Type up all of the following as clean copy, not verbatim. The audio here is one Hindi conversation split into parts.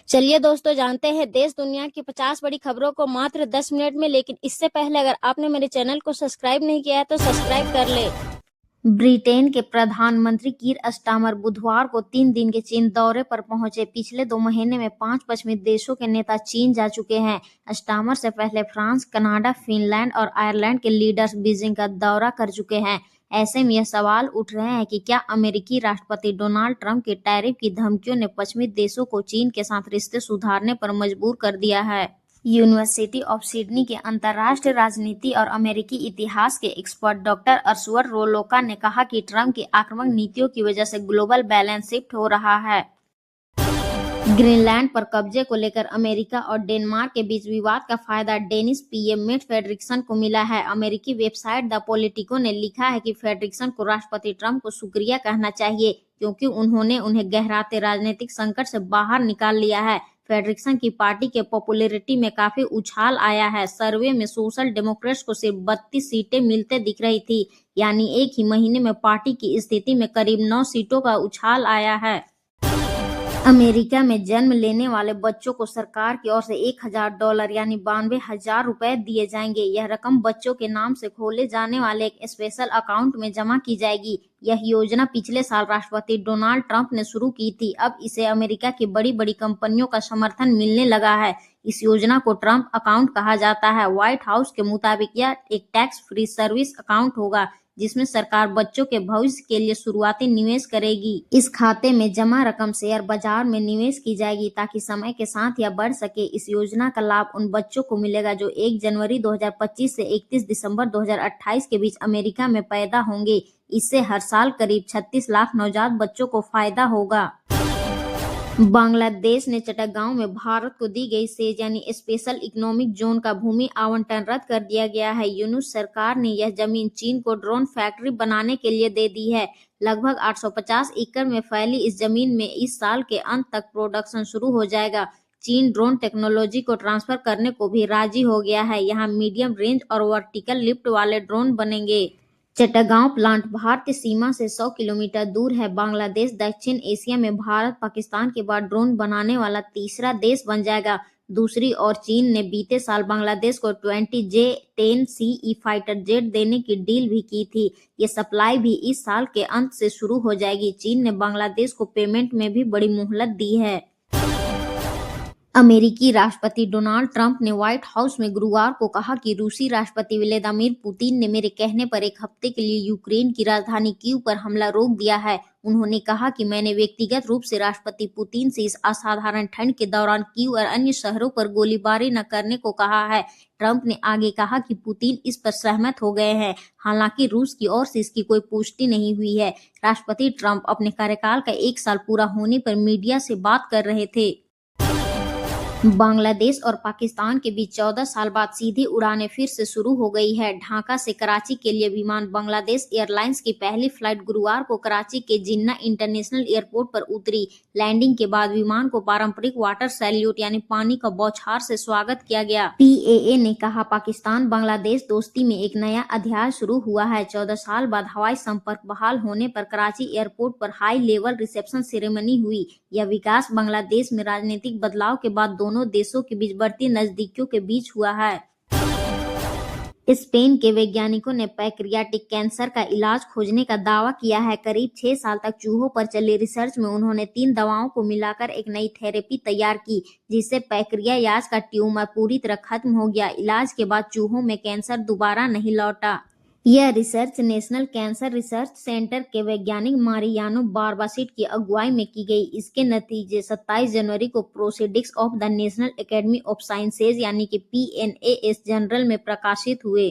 चलिए दोस्तों, जानते हैं देश दुनिया की 50 बड़ी खबरों को मात्र 10 मिनट में। लेकिन इससे पहले अगर आपने मेरे चैनल को सब्सक्राइब नहीं किया है तो सब्सक्राइब कर ले। ब्रिटेन के प्रधानमंत्री कीर स्टारमर बुधवार को 3 दिन के चीन दौरे पर पहुंचे। पिछले 2 महीने में 5 पश्चिमी देशों के नेता चीन जा चुके हैं। स्टारमर से पहले फ्रांस, कनाडा, फिनलैंड और आयरलैंड के लीडर्स बीजिंग का दौरा कर चुके हैं। ऐसे में यह सवाल उठ रहे हैं कि क्या अमेरिकी राष्ट्रपति डोनाल्ड ट्रंप की टैरिफ की धमकियों ने पश्चिमी देशों को चीन के साथ रिश्ते सुधारने पर मजबूर कर दिया है। यूनिवर्सिटी ऑफ सिडनी के अंतर्राष्ट्रीय राजनीति और अमेरिकी इतिहास के एक्सपर्ट डॉक्टर अर्सुअर रोलोका ने कहा कि ट्रंप की आक्रामक नीतियों की वजह से ग्लोबल बैलेंस शिफ्ट हो रहा है। ग्रीनलैंड पर कब्जे को लेकर अमेरिका और डेनमार्क के बीच विवाद का फायदा डेनिश पीएम मेट फ्रेडरिक्सन को मिला है। अमेरिकी वेबसाइट द पॉलिटिको ने लिखा है कि फ्रेडरिक्सन को राष्ट्रपति ट्रंप को शुक्रिया कहना चाहिए क्योंकि उन्होंने उन्हें गहराते राजनीतिक संकट से बाहर निकाल लिया है। फ्रेडरिक्सन की पार्टी के पॉपुलैरिटी में काफी उछाल आया है। सर्वे में सोशल डेमोक्रेट्स को सिर्फ 32 सीटें मिलते दिख रही थी, यानी एक ही महीने में पार्टी की स्थिति में करीब 9 सीटों का उछाल आया है। अमेरिका में जन्म लेने वाले बच्चों को सरकार की ओर से $1000 यानी 92,000 रुपए दिए जाएंगे। यह रकम बच्चों के नाम से खोले जाने वाले एक स्पेशल अकाउंट में जमा की जाएगी। यह योजना पिछले साल राष्ट्रपति डोनाल्ड ट्रंप ने शुरू की थी। अब इसे अमेरिका की बड़ी बड़ी कंपनियों का समर्थन मिलने लगा है। इस योजना को ट्रंप अकाउंट कहा जाता है। व्हाइट हाउस के मुताबिक यह एक टैक्स फ्री सर्विस अकाउंट होगा जिसमें सरकार बच्चों के भविष्य के लिए शुरुआती निवेश करेगी। इस खाते में जमा रकम शेयर बाजार में निवेश की जाएगी ताकि समय के साथ यह बढ़ सके। इस योजना का लाभ उन बच्चों को मिलेगा जो 1 जनवरी 2025 से 31 दिसंबर 2028 के बीच अमेरिका में पैदा होंगे। इससे हर साल करीब 36 लाख नवजात बच्चों को फायदा होगा। बांग्लादेश ने चट्टगांव में भारत को दी गई सेज यानी स्पेशल इकोनॉमिक जोन का भूमि आवंटन रद्द कर दिया गया है। यूनुस सरकार ने यह जमीन चीन को ड्रोन फैक्ट्री बनाने के लिए दे दी है। लगभग 850 एकड़ में फैली इस जमीन में इस साल के अंत तक प्रोडक्शन शुरू हो जाएगा। चीन ड्रोन टेक्नोलॉजी को ट्रांसफर करने को भी राजी हो गया है। यहाँ मीडियम रेंज और वर्टिकल लिफ्ट वाले ड्रोन बनेंगे। चट्टगांव प्लांट भारतीय सीमा से 100 किलोमीटर दूर है। बांग्लादेश दक्षिण एशिया में भारत पाकिस्तान के बाद ड्रोन बनाने वाला तीसरा देश बन जाएगा। दूसरी ओर चीन ने बीते साल बांग्लादेश को 20J-10CE फाइटर जेट देने की डील भी की थी। ये सप्लाई भी इस साल के अंत से शुरू हो जाएगी। चीन ने बांग्लादेश को पेमेंट में भी बड़ी मोहलत दी है। अमेरिकी राष्ट्रपति डोनाल्ड ट्रंप ने व्हाइट हाउस में गुरुवार को कहा कि रूसी राष्ट्रपति व्लादिमीर पुतिन ने मेरे कहने पर 1 हफ्ते के लिए यूक्रेन की राजधानी कीव पर हमला रोक दिया है। उन्होंने कहा कि मैंने व्यक्तिगत रूप से राष्ट्रपति पुतिन से इस असाधारण ठंड के दौरान कीव और अन्य शहरों पर गोलीबारी न करने को कहा है। ट्रंप ने आगे कहा कि पुतिन इस पर सहमत हो गए हैं, हालांकि रूस की ओर से इसकी कोई पुष्टि नहीं हुई है। राष्ट्रपति ट्रंप अपने कार्यकाल का 1 साल पूरा होने पर मीडिया से बात कर रहे थे। बांग्लादेश और पाकिस्तान के बीच 14 साल बाद सीधी उड़ानें फिर से शुरू हो गई है। ढाका से कराची के लिए विमान बांग्लादेश एयरलाइंस की पहली फ्लाइट गुरुवार को कराची के जिन्ना इंटरनेशनल एयरपोर्ट पर उतरी। लैंडिंग के बाद विमान को पारंपरिक वाटर सैल्यूट यानी पानी का बौछार से स्वागत किया गया। PAA ने कहा, पाकिस्तान बांग्लादेश दोस्ती में एक नया अध्याय शुरू हुआ है। 14 साल बाद हवाई संपर्क बहाल होने पर कराची एयरपोर्ट पर हाई लेवल रिसेप्शन सेरेमनी हुई। यह विकास बांग्लादेश में राजनीतिक बदलाव के बाद दोनों देशों के बीच बढ़ती नजदीकियों के बीच हुआ है। स्पेन के वैज्ञानिकों ने पैंक्रियाटिक कैंसर का इलाज खोजने का दावा किया है। करीब 6 साल तक चूहों पर चले रिसर्च में उन्होंने 3 दवाओं को मिलाकर एक नई थेरेपी तैयार की जिससे पैंक्रियाज का ट्यूमर पूरी तरह खत्म हो गया। इलाज के बाद चूहों में कैंसर दोबारा नहीं लौटा। यह research national cancer research centre के वैज्ञानिक मारियानो बारबासिट की अगुवाई में की गई। इसके नतीजे 27 जनवरी को proceedings of the National Academy of Sciences यानी कि PNAS जर्नल में प्रकाशित हुए।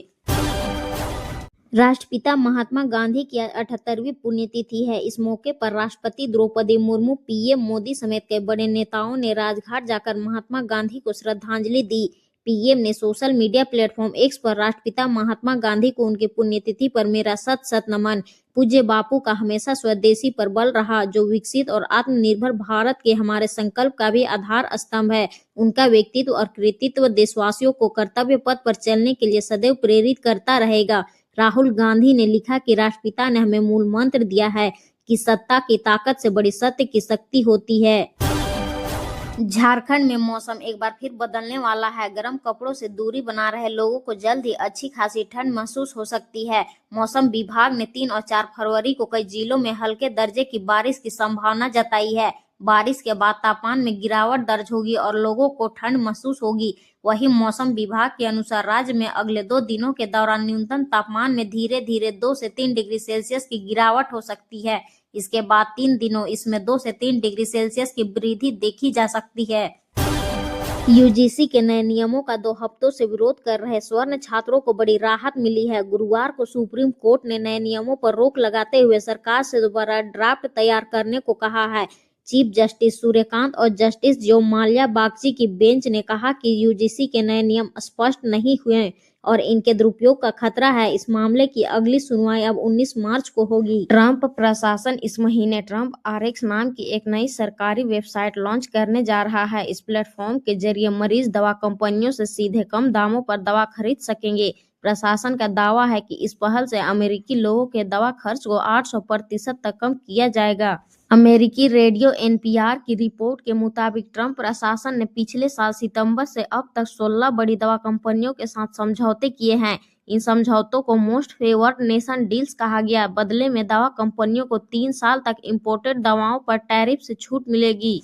राष्ट्रपिता महात्मा गांधी की 78वीं पुण्यतिथि है। इस मौके पर राष्ट्रपति द्रौपदी मुर्मू, PM मोदी समेत कई बड़े नेताओं ने राजघाट जाकर महात्मा गांधी को श्रद्धांजलि दी। PM ने सोशल मीडिया प्लेटफॉर्म X पर राष्ट्रपिता महात्मा गांधी को उनकी पुण्यतिथि पर मेरा सत सत नमन। पूज्य बापू का हमेशा स्वदेशी पर बल रहा जो विकसित और आत्मनिर्भर भारत के हमारे संकल्प का भी आधार स्तंभ है। उनका व्यक्तित्व और कृतित्व देशवासियों को कर्तव्य पथ पर चलने के लिए सदैव प्रेरित करता रहेगा। राहुल गांधी ने लिखा कि राष्ट्रपिता ने हमें मूल मंत्र दिया है कि सत्ता की ताकत से बड़ी सत्य की शक्ति होती है। झारखंड में मौसम एक बार फिर बदलने वाला है। गर्म कपड़ों से दूरी बना रहे लोगों को जल्द ही अच्छी खासी ठंड महसूस हो सकती है। मौसम विभाग ने 3 और 4 फरवरी को कई जिलों में हल्के दर्जे की बारिश की संभावना जताई है। बारिश के बाद तापमान में गिरावट दर्ज होगी और लोगों को ठंड महसूस होगी। वहीं मौसम विभाग के अनुसार राज्य में अगले 2 दिनों के दौरान न्यूनतम तापमान में धीरे धीरे 2 से 3 डिग्री सेल्सियस की गिरावट हो सकती है। इसके बाद 3 दिनों इसमें 2 से 3 डिग्री सेल्सियस की वृद्धि देखी जा सकती है। यूजीसी के नए नियमों का 2 हफ्तों से विरोध कर रहे स्वर्ण छात्रों को बड़ी राहत मिली है। गुरुवार को सुप्रीम कोर्ट ने नए नियमों पर रोक लगाते हुए सरकार से दोबारा ड्राफ्ट तैयार करने को कहा है। चीफ जस्टिस सूर्यकांत और जस्टिस जो माल्या बागची की बेंच ने कहा कि यूजीसी के नए नियम स्पष्ट नहीं हुए और इनके दुरुपयोग का खतरा है। इस मामले की अगली सुनवाई अब 19 मार्च को होगी। ट्रंप प्रशासन इस महीने ट्रंप आरएक्स नाम की एक नई सरकारी वेबसाइट लॉन्च करने जा रहा है। इस प्लेटफॉर्म के जरिए मरीज दवा कंपनियों से सीधे कम दामों पर दवा खरीद सकेंगे। प्रशासन का दावा है कि इस पहल से अमेरिकी लोगों के दवा खर्च को 800% तक कम किया जाएगा। अमेरिकी रेडियो एनपीआर की रिपोर्ट के मुताबिक ट्रंप प्रशासन ने पिछले साल सितंबर से अब तक 16 बड़ी दवा कंपनियों के साथ समझौते किए हैं। इन समझौतों को मोस्ट फेवर्ड नेशन डील्स कहा गया। बदले में दवा कंपनियों को 3 साल तक इंपोर्टेड दवाओं पर टैरिफ से छूट मिलेगी।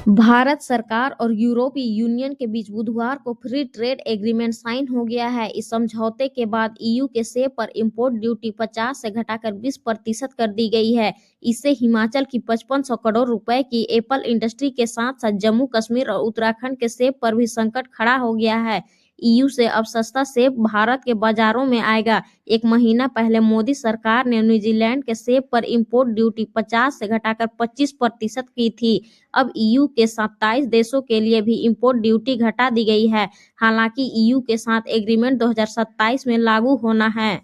भारत सरकार और यूरोपीय यूनियन के बीच बुधवार को फ्री ट्रेड एग्रीमेंट साइन हो गया है। इस समझौते के बाद ईयू के सेब पर इंपोर्ट ड्यूटी 50 से घटाकर 20% कर दी गई है। इससे हिमाचल की 5500 करोड़ रुपए की एप्पल इंडस्ट्री के साथ साथ जम्मू कश्मीर और उत्तराखंड के सेब पर भी संकट खड़ा हो गया है। ईयू से अब सस्ता सेब भारत के बाजारों में आएगा। एक महीना पहले मोदी सरकार ने न्यूजीलैंड के सेब पर इंपोर्ट ड्यूटी 50 से घटाकर 25% की थी। अब ईयू के 27 देशों के लिए भी इंपोर्ट ड्यूटी घटा दी गई है। हालांकि ईयू के साथ एग्रीमेंट 2027 में लागू होना है।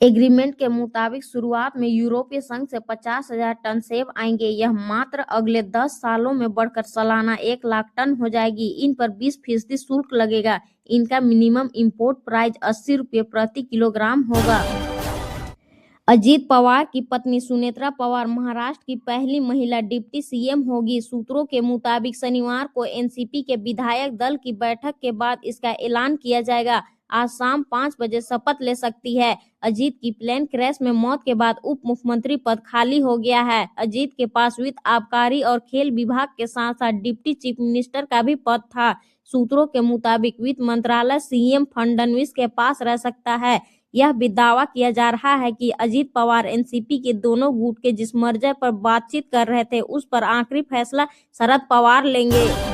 एग्रीमेंट के मुताबिक शुरुआत में यूरोपीय संघ से 50,000 टन सेब आएंगे। यह मात्र अगले 10 सालों में बढ़कर सालाना 1 लाख टन हो जाएगी। इन पर 20% शुल्क लगेगा। इनका मिनिमम इंपोर्ट प्राइस 80 रुपये प्रति किलोग्राम होगा। अजीत पवार की पत्नी सुनेत्रा पवार महाराष्ट्र की पहली महिला डिप्टी सीएम होगी। सूत्रों के मुताबिक शनिवार को एनसीपी के विधायक दल की बैठक के बाद इसका ऐलान किया जाएगा। आज शाम 5 बजे शपथ ले सकती है। अजीत की प्लेन क्रैश में मौत के बाद उप मुख्यमंत्री पद खाली हो गया है। अजीत के पास वित्त, आबकारी और खेल विभाग के साथ साथ डिप्टी चीफ मिनिस्टर का भी पद था। सूत्रों के मुताबिक वित्त मंत्रालय सीएम फडणवीस के पास रह सकता है। यह भी दावा किया जा रहा है कि अजीत पवार एनसीपी के दोनों गुट के जिस मर्जर पर बातचीत कर रहे थे उस पर आखिरी फैसला शरद पवार लेंगे।